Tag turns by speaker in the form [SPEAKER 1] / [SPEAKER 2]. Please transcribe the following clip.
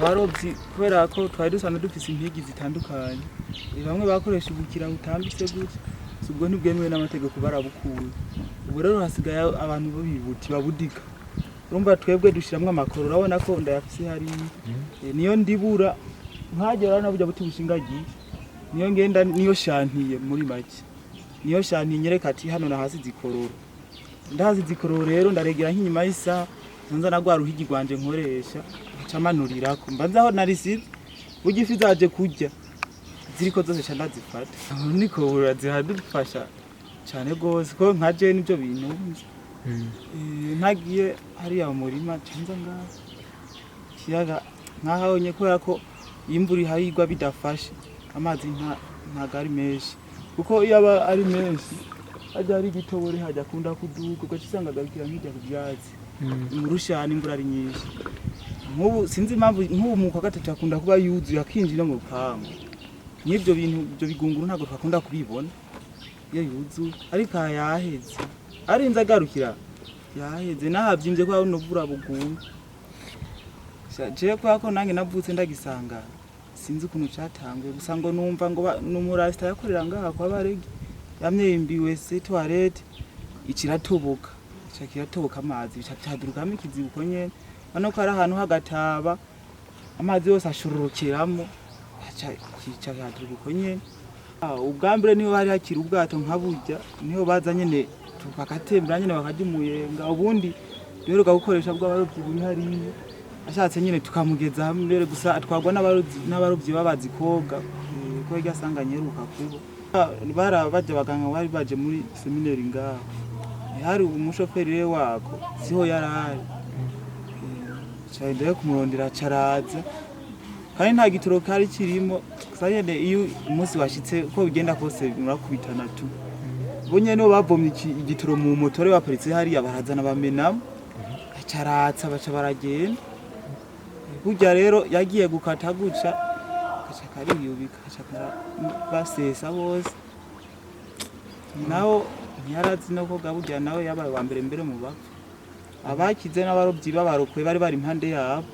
[SPEAKER 1] abarovyi kubera ko twari dusanzwe dufise impigi zitandukanye bamwe bakoresha ubukira butambitse gutya subwo ntibwemewe n'amategeko barabukuye ubu rero hasigaye abantu bibuti babudika urumva twebwe dushiramwe amakoro urabona ko ndayafise hari niyo ndibura nkagera nabuja buti bushingagiye niyo ngenda niyo shantiye muri make niyo shantiye nyereka ati hano na hasi zikorora ndazi zikorora rero ndaregera nk'inyuma y'isa nza nagwa ruhigi rwanje nkoresha camanurira ko mbanza aho narisize ugifi zaje kurya ziriko zose cyane zifata niko urazihadufasha cyane gose ko nkaje nibyo bintu ntagiye hari ya murima canza ngaho kiyaga nkahonye kubera ko imvura ihayigwa bidafashe amazi ntagari menshi kuko iyo aba ari menshi ajya ari gitobore hajya kunda kuduga ugacisanga garukira nk'ijya ku byatsi murushana imvura ari nyinshi nk'ubu sinzi impamvu nk'ubu mu kwa gatatu akunda kuba yuzuye akinjira mu rupangu n'ibyo bintu byo bigunguru ntabwo twakunda kubibona iyo yuzuye ariko yaheze arinze agarukira yaheze nahabyimvye ko unovura bugumba je ko nange navutse ndagisanga sinzi ukuntu catangwe gusa ngo numva ngo numurasta yakorera ngaha kwa baregi yamyembiwe se toilette ikiratoboka kiratoboka amazi cyadurukamo ikizibuko nyene bano ko ari ahantu hagataba amazi yose ashururukiramo cyadurukako nyene ubwambere niho hari hakiri ubwato nkaburya niho baza nyene tukakatembera nyene bakajumuyenga ubundi rero gakoresha bw'abarovyi buri hariye ashatse nyene tukamugeza hamwe rero gusa atwagwa n'abarovyi babazi koga ko yasanganye ruka kubo barabaje baganga bari baje muri seminary ngaho hari umushoferi rero wako siho yarahari cyane kumurondera caraza kandi nta gitoro kari kirimo sayene iyo umunsi washitse ko bigenda kose murakubitana tu bonye no bavomye igitoro mu motore baparitse hari abarazana bamenamo acaratsa baca baragenda burya rero yagiye gukata guca kaca kariyubika kaca basesa bose naho ntiyarazi no ko gaburya nawe yabaye wa mbere mu bapfa abakize n'abarovyi babarokwe bari impande yabo